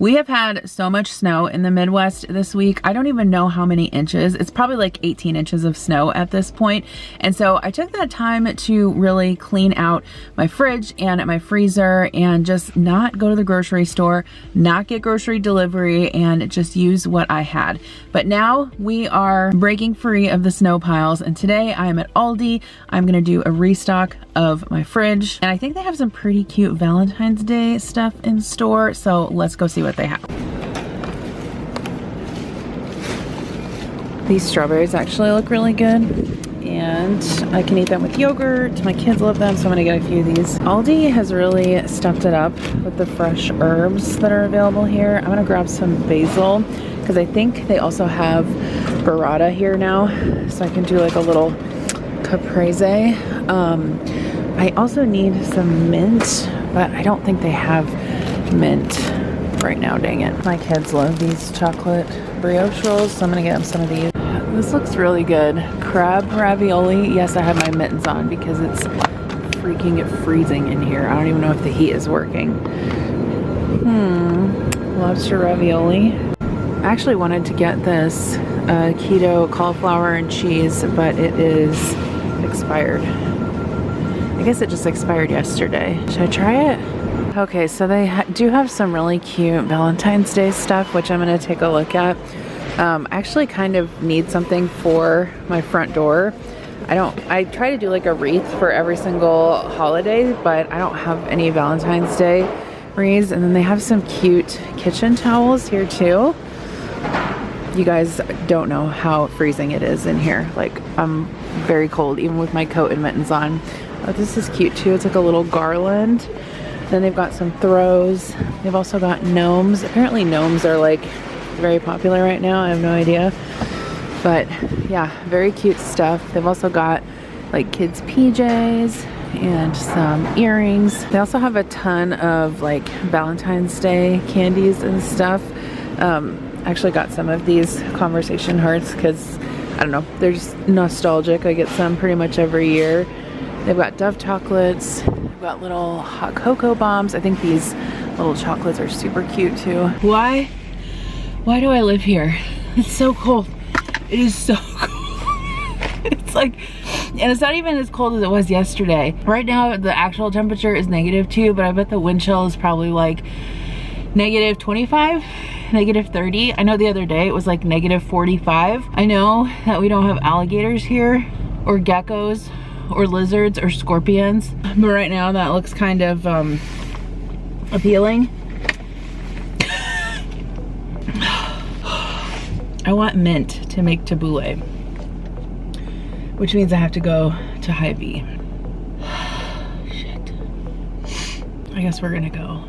We have had so much snow in the Midwest this week. I don't even know how many inches. It's probably like 18 inches of snow at this point. And so I took that time to really clean out my fridge and my freezer and just not go to the grocery store, not get grocery delivery, and just use what I had. But now we are breaking free of the snow piles, and today I am at Aldi. I'm gonna do a restock of my fridge, and I think they have some pretty cute Valentine's Day stuff in store, so let's go see what they have. These strawberries actually look really good, and I can eat them with yogurt. My kids love them, so I'm gonna get a few of these. Aldi has really stepped it up with the fresh herbs that are available here. I'm gonna grab some basil, because I think they also have burrata here now, so I can do like a little caprese. I also need some mint, but I don't think they have mint right now, dang it. My kids love these chocolate brioche rolls, so I'm gonna get them some of these. This looks really good. Crab ravioli. Yes, I have my mittens on because it's freaking freezing in here. I don't even know if the heat is working. Lobster ravioli. I actually wanted to get this keto cauliflower and cheese, but it is expired. I guess it just expired yesterday. Should I try it? Okay, so they do have some really cute Valentine's Day stuff, which I'm gonna take a look at. I actually kind of need something for my front door. I try to do like a wreath for every single holiday, but I don't have any Valentine's Day wreaths. And then they have some cute kitchen towels here too. You guys don't know how freezing it is in here. Like, I'm very cold even with my coat and mittens on. Oh, this is cute too. It's like a little garland. Then they've got some throws. They've also got gnomes. Apparently gnomes are like very popular right now. I have no idea. But yeah, very cute stuff. They've also got like kids PJs and some earrings. They also have a ton of like Valentine's Day candies and stuff. Actually got some of these conversation hearts because I don't know, they're just nostalgic. I get some pretty much every year. They've got Dove chocolates. They've got little hot cocoa bombs. I think these little chocolates are super cute too. Why do I live here? It's so cold. It is so cold. It's like, and it's not even as cold as it was yesterday. Right now the actual temperature is -2, but I bet the wind chill is probably like -25, -30. I know the other day it was like -45. I know that we don't have alligators here, or geckos, or lizards, or scorpions, but right now that looks kind of appealing. I want mint to make tabbouleh, which means I have to go to Hy-Vee. Shit. I guess we're gonna go.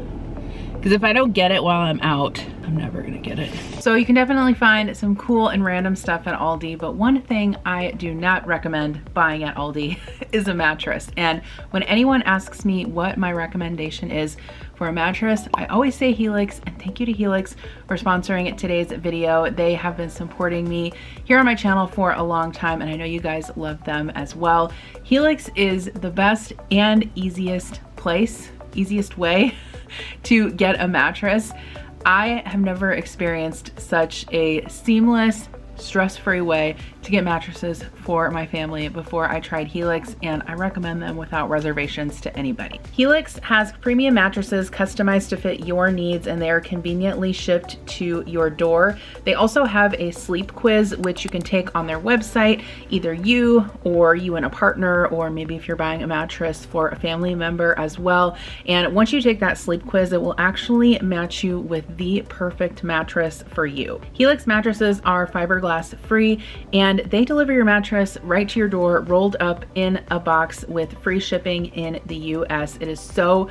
Because if I don't get it while I'm out, I'm never gonna get it. So you can definitely find some cool and random stuff at Aldi, but one thing I do not recommend buying at Aldi is a mattress. And when anyone asks me what my recommendation is for a mattress, I always say Helix, and thank you to Helix for sponsoring today's video. They have been supporting me here on my channel for a long time, and I know you guys love them as well. Helix is the best and easiest way to get a mattress. I have never experienced such a seamless, stress-free way to get mattresses for my family before I tried Helix, and I recommend them without reservations to anybody. Helix has premium mattresses customized to fit your needs, and they are conveniently shipped to your door. They also have a sleep quiz, which you can take on their website, either you and a partner, or maybe if you're buying a mattress for a family member as well. And once you take that sleep quiz, it will actually match you with the perfect mattress for you. Helix mattresses are fiberglass free, and they deliver your mattress right to your door, rolled up in a box with free shipping in the US. It is so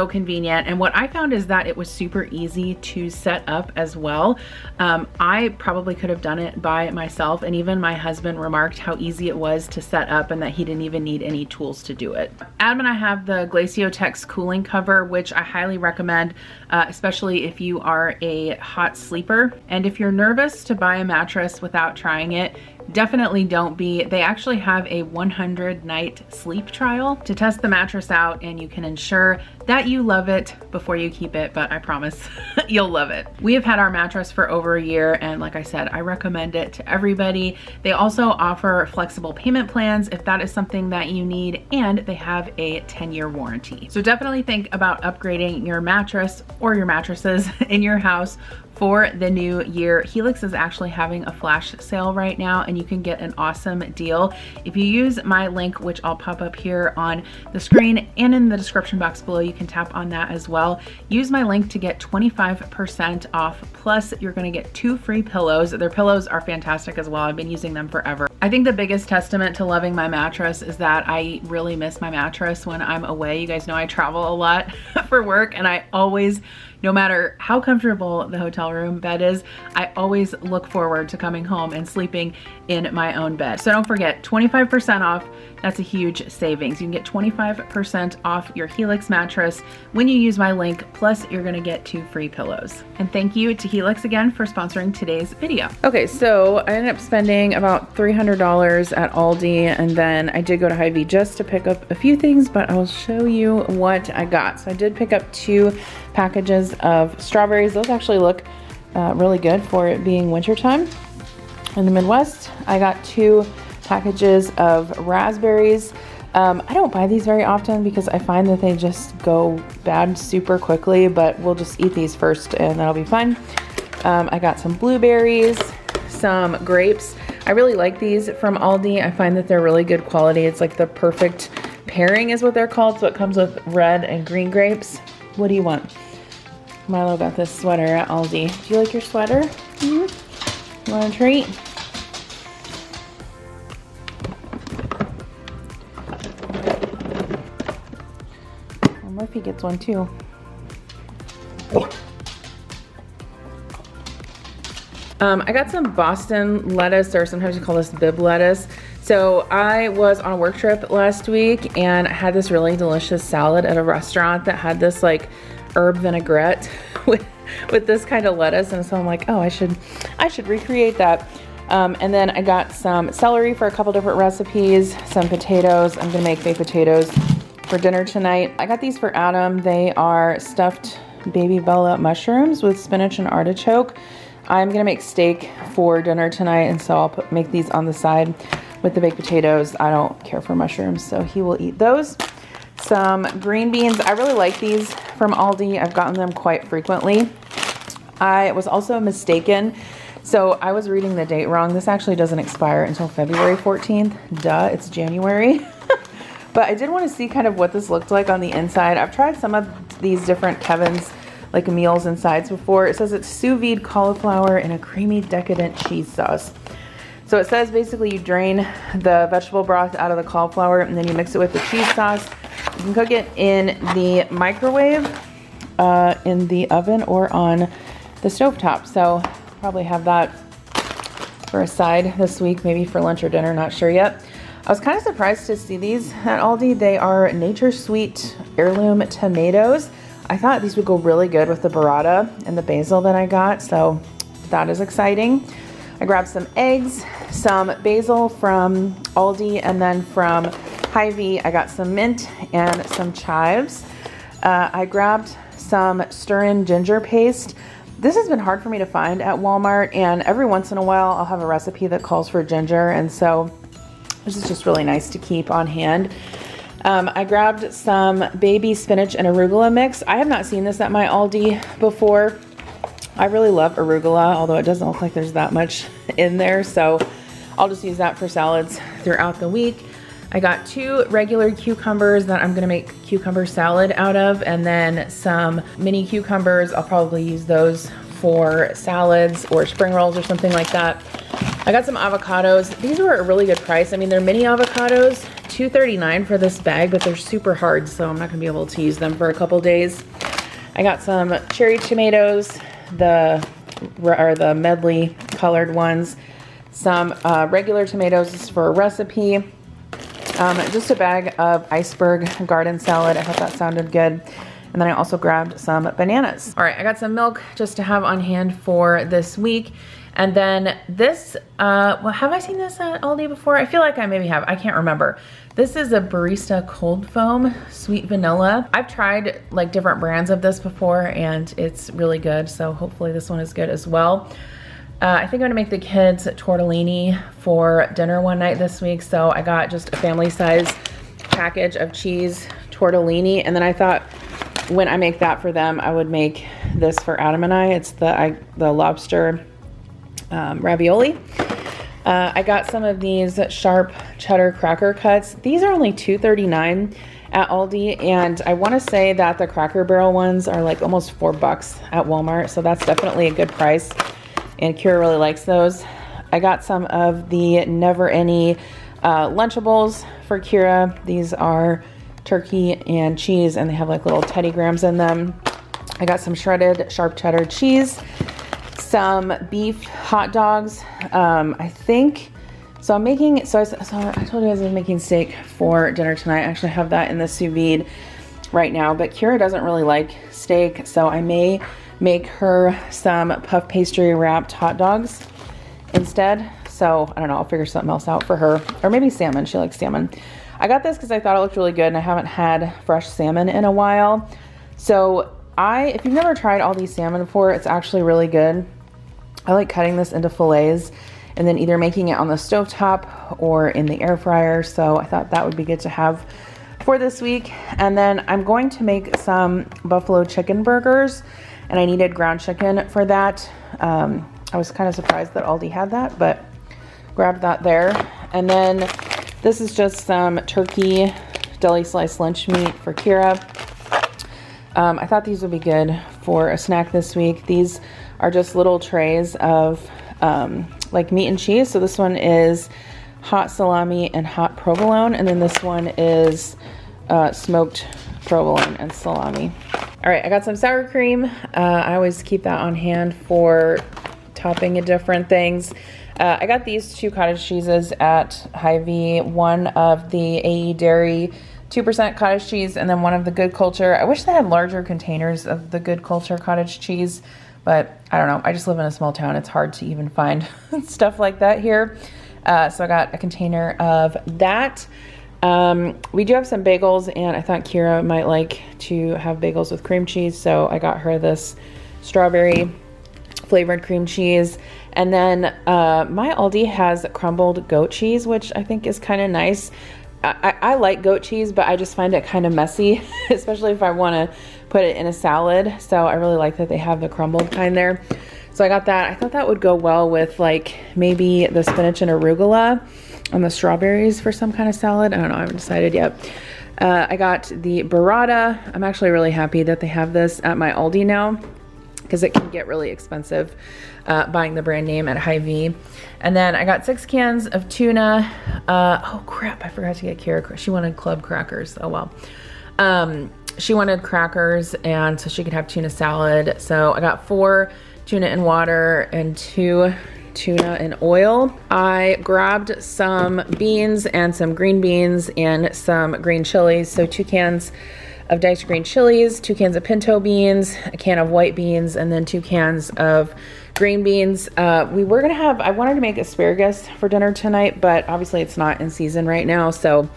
convenient. And what I found is that it was super easy to set up as well. I probably could have done it by myself, and even my husband remarked how easy it was to set up and that he didn't even need any tools to do it. Adam and I have the Glaciotex cooling cover, which I highly recommend, especially if you are a hot sleeper. And if you're nervous to buy a mattress without trying it, definitely don't be. They actually have a 100-night sleep trial to test the mattress out, and you can ensure that you love it before you keep it, but I promise you'll love it. We have had our mattress for over a year, and like I said, I recommend it to everybody. They also offer flexible payment plans if that is something that you need, and they have a 10-year warranty. So definitely think about upgrading your mattress or your mattresses in your house for the new year. Helix is actually having a flash sale right now, and you can get an awesome deal. If you use my link, which I'll pop up here on the screen and in the description box below, you can tap on that as well. Use my link to get 25% off, plus you're gonna get 2 free pillows. Their pillows are fantastic as well. I've been using them forever. I think the biggest testament to loving my mattress is that I really miss my mattress when I'm away. You guys know I travel a lot for work, and I always, no matter how comfortable the hotel room bed is, I always look forward to coming home and sleeping in my own bed. So don't forget, 25% off. That's a huge savings. You can get 25% off your Helix mattress when you use my link, plus you're gonna get 2 free pillows. And thank you to Helix again for sponsoring today's video. Okay, so I ended up spending about $300 at Aldi, and then I did go to Hy-Vee just to pick up a few things, but I'll show you what I got. So I did pick up 2 packages of strawberries. Those actually look really good for it being wintertime in the Midwest. I got 2 packages of raspberries. I don't buy these very often because I find that they just go bad super quickly, but we'll just eat these first and that'll be fine. I got some blueberries, some grapes. I really like these from Aldi. I find that they're really good quality. It's like the perfect pairing is what they're called. So it comes with red and green grapes. What do you want? Milo got this sweater at Aldi. Do you like your sweater? Mm-hmm. You want a treat? Well, Murphy gets one too. I got some Boston lettuce, or sometimes you call this bib lettuce. So I was on a work trip last week and I had this really delicious salad at a restaurant that had this like herb vinaigrette with this kind of lettuce, and so I'm like, oh, I should recreate that. And then I got some celery for a couple different recipes, some potatoes. I'm gonna make baked potatoes for dinner tonight. I got these for Adam. They are stuffed baby Bella mushrooms with spinach and artichoke. I'm gonna make steak for dinner tonight, and so I'll make these on the side with the baked potatoes. I don't care for mushrooms, so he will eat those. Some green beans. I really like these from Aldi. I've gotten them quite frequently. I was also mistaken. So I was reading the date wrong. This actually doesn't expire until February 14th. Duh, it's January. But I did want to see kind of what this looked like on the inside. I've tried some of these different Kevin's like meals and sides before. It says it's sous vide cauliflower in a creamy decadent cheese sauce. So it says basically you drain the vegetable broth out of the cauliflower and then you mix it with the cheese sauce. You can cook it in the microwave, in the oven, or on the stovetop. So probably have that for a side this week, maybe for lunch or dinner, not sure yet. I was kind of surprised to see these at Aldi. They are Nature Sweet heirloom tomatoes. I thought these would go really good with the burrata and the basil that I got, so that is exciting. I grabbed some eggs, some basil from Aldi, and then from Hy-Vee, I got some mint and some chives. I grabbed some stir-in ginger paste. This has been hard for me to find at Walmart, and every once in a while I'll have a recipe that calls for ginger, and so this is just really nice to keep on hand. I grabbed some baby spinach and arugula mix. I have not seen this at my Aldi before. I really love arugula, although it doesn't look like there's that much in there, so I'll just use that for salads throughout the week. I got 2 regular cucumbers that I'm gonna make cucumber salad out of, and then some mini cucumbers. I'll probably use those for salads or spring rolls or something like that. I got some avocados. These were a really good price. I mean, they're mini avocados, $2.39 for this bag, but they're super hard, so I'm not gonna be able to use them for a couple days. I got some cherry tomatoes, the medley colored ones, some regular tomatoes for a recipe, just a bag of iceberg garden salad. I thought that sounded good. And then I also grabbed some bananas. All right, I got some milk just to have on hand for this week. And then this, well, have I seen this at Aldi before? I feel like I maybe have, I can't remember. This is a barista cold foam, sweet vanilla. I've tried like different brands of this before and it's really good. So hopefully this one is good as well. I think I'm gonna make the kids tortellini for dinner one night this week. So I got just a family size package of cheese tortellini. And then I thought when I make that for them, I would make this for Adam and I. It's the lobster ravioli. I got some of these sharp cheddar cracker cuts. These are only $2.39 at Aldi, and I want to say that the Cracker Barrel ones are like almost $4 at Walmart, so that's definitely a good price, and Kira really likes those. I got some of the Never Any Lunchables for Kira. These are turkey and cheese, and they have like little Teddy Grahams in them. I got some shredded sharp cheddar cheese, some beef hot dogs. I think, so I'm making, so I told you guys I was making steak for dinner tonight. I actually have that in the sous vide right now, but Kira doesn't really like steak, so I may make her some puff pastry wrapped hot dogs instead. So I don't know, I'll figure something else out for her, or maybe salmon. She likes salmon. I got this because I thought it looked really good, and I haven't had fresh salmon in a while. So if you've never tried Aldi salmon before, it's actually really good. I like cutting this into fillets and then either making it on the stovetop or in the air fryer. So I thought that would be good to have for this week. And then I'm going to make some buffalo chicken burgers, and I needed ground chicken for that. I was kind of surprised that Aldi had that, but grabbed that there. And then this is just some turkey deli sliced lunch meat for Kira. I thought these would be good for a snack this week. These are just little trays of like meat and cheese. So this one is hot salami and hot provolone, and then this one is smoked provolone and salami. All right, I got some sour cream. I always keep that on hand for topping of different things. I got these 2 cottage cheeses at Hy-Vee, one of the AE Dairy 2% cottage cheese, and then one of the Good Culture. I wish they had larger containers of the Good Culture cottage cheese, but I don't know. I just live in a small town. It's hard to even find stuff like that here. So I got a container of that. We do have some bagels, and I thought Kira might like to have bagels with cream cheese, so I got her this strawberry flavored cream cheese. And then my Aldi has crumbled goat cheese, which I think is kind of nice. I like goat cheese, but I just find it kind of messy, especially if I want to put it in a salad. So I really like that they have the crumbled kind there. So I got that. I thought that would go well with like maybe the spinach and arugula and the strawberries for some kind of salad. I don't know. I haven't decided yet. I got the burrata. I'm actually really happy that they have this at my Aldi now, because it can get really expensive buying the brand name at Hy-Vee. And then I got 6 cans of tuna. Oh crap, I forgot to get Kira. She wanted club crackers. Oh well. She wanted crackers, and so she could have tuna salad. So I got 4 tuna in water and 2 tuna in oil. I grabbed some beans and some green beans and some green chilies. So 2 cans of diced green chilies, 2 cans of pinto beans, a can of white beans, and then 2 cans of green beans. I wanted to make asparagus for dinner tonight, but obviously it's not in season right now, so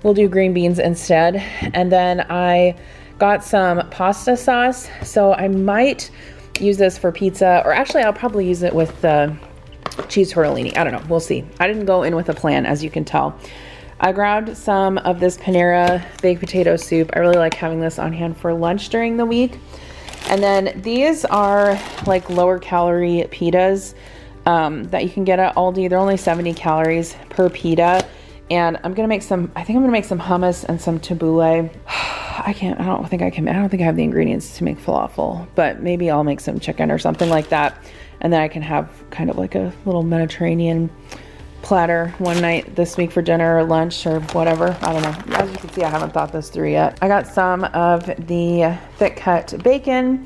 we'll do green beans instead. And then I got some pasta sauce, so I might use this for pizza, or actually I'll probably use it with the cheese tortellini. I don't know, we'll see. I didn't go in with a plan, as you can tell. I grabbed some of this Panera baked potato soup. I really like having this on hand for lunch during the week. And then these are like lower calorie pitas that you can get at Aldi. They're only 70 calories per pita. And I think I'm gonna make some hummus and some tabbouleh. I don't think I have the ingredients to make falafel, but maybe I'll make some chicken or something like that. And then I can have kind of like a little Mediterranean platter one night this week for dinner or lunch or whatever. I don't know. As you can see, I haven't thought this through yet. I got some of the thick cut bacon.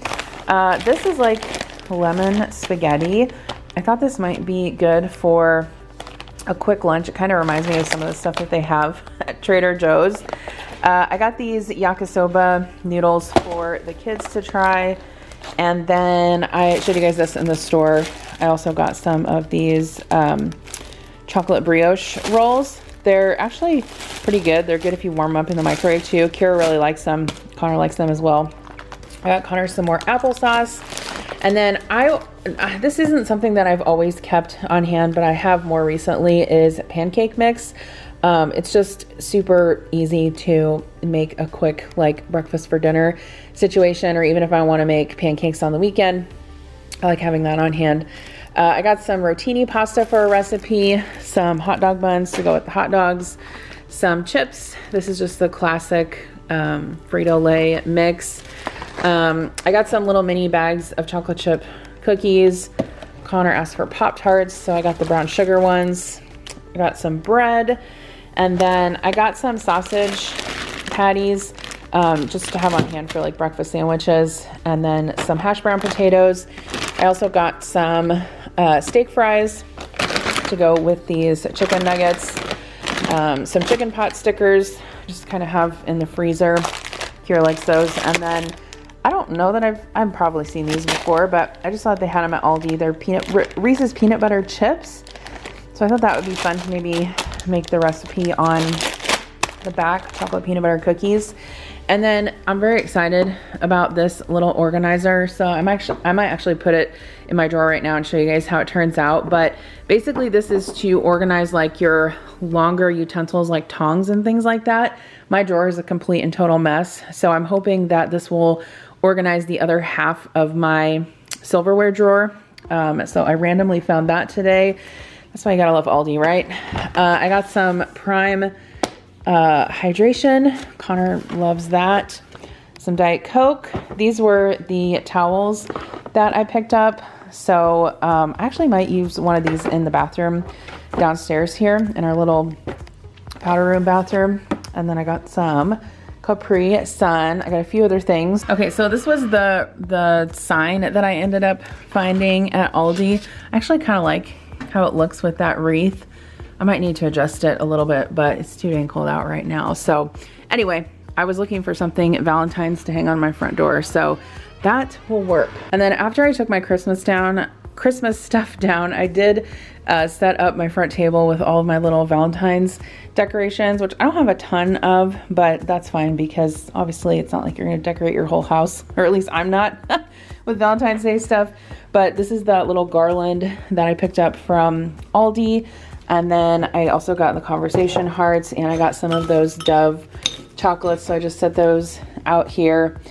This is like lemon spaghetti. I thought this might be good for a quick lunch. It kind of reminds me of some of the stuff that they have at Trader Joe's. I got these yakisoba noodles for the kids to try. And then I showed you guys this in the store. I also got some of these chocolate brioche rolls. They're actually pretty good. They're good if you warm them up in the microwave too. Kira really likes them. Connor likes them as well. I got Connor some more applesauce. And then this isn't something that I've always kept on hand, but I have more recently, is pancake mix. It's just super easy to make a quick like breakfast for dinner situation, or even if I want to make pancakes on the weekend, I like having that on hand. I got some rotini pasta for a recipe, some hot dog buns to go with the hot dogs, some chips. This is just the classic Frito-Lay mix. I got some little mini bags of chocolate chip cookies. Connor asked for Pop-Tarts, so I got the brown sugar ones. I got some bread, and then I got some sausage patties just to have on hand for like breakfast sandwiches, and then some hash brown potatoes. I also got some steak fries to go with these chicken nuggets, some chicken pot stickers, just kind of have in the freezer. Kira likes those. And then I don't know that I've probably seen these before, but I just thought they had them at Aldi. They're Reese's peanut butter chips. So I thought that would be fun to maybe make the recipe on the back, chocolate peanut butter cookies. And then I'm very excited about this little organizer. So I might actually put it in my drawer right now and show you guys how it turns out. But basically this is to organize like your longer utensils like tongs and things like that. My drawer is a complete and total mess. So I'm hoping that this will organize the other half of my silverware drawer. So I randomly found that today. That's why you gotta love Aldi, right? I got some Prime hydration. Connor loves that. Some Diet Coke. These were the towels that I picked up. So I actually might use one of these in the bathroom downstairs here in our little powder room bathroom. And then I got some Capri Sun. I got a few other things. Okay, so this was the sign that I ended up finding at Aldi. I actually kind of like how it looks with that wreath. I might need to adjust it a little bit, but it's too dang cold out right now. So anyway, I was looking for something Valentine's to hang on my front door, so that will work. And then after I took my Christmas stuff down, I did set up my front table with all of my little Valentine's decorations, which I don't have a ton of, but that's fine because obviously it's not like you're gonna decorate your whole house, or at least I'm not with Valentine's Day stuff. But this is that little garland that I picked up from Aldi. And then I also got the conversation hearts, and I got some of those Dove chocolates. So I just set those out here.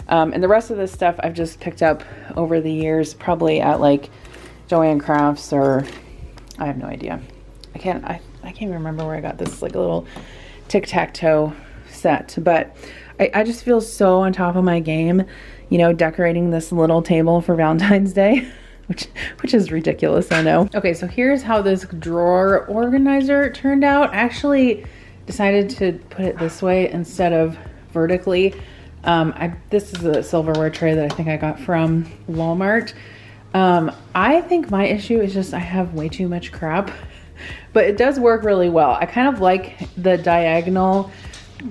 And the rest of this stuff I've just picked up over the years, probably at like Joann Crafts, or I have no idea. I can't even remember where I got this like a little tic-tac-toe set, but I just feel so on top of my game, you know, decorating this little table for Valentine's Day. Which is ridiculous, I know. Okay, so here's how this drawer organizer turned out. I actually decided to put it this way instead of vertically. This is a silverware tray that I think I got from Walmart. I think my issue is just I have way too much crap, but it does work really well. I kind of like the diagonal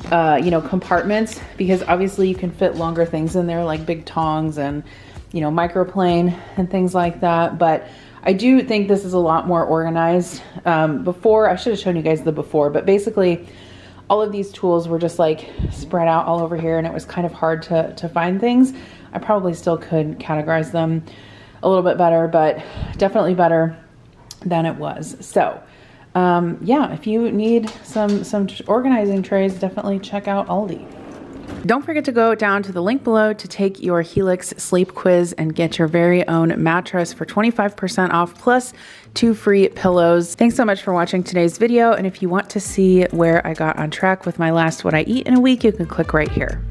you know, compartments, because obviously you can fit longer things in there, like big tongs and, you know, microplane and things like that. But I do think this is a lot more organized. Before, I should have shown you guys the before, but basically all of these tools were just like spread out all over here, and it was kind of hard to find things. I probably still could categorize them a little bit better, but definitely better than it was. So yeah, if you need some organizing trays, definitely check out Aldi. Don't forget to go down to the link below to take your Helix sleep quiz and get your very own mattress for 25% off plus 2 free pillows. Thanks so much for watching today's video. And if you want to see where I got on track with my last what I eat in a week, you can click right here.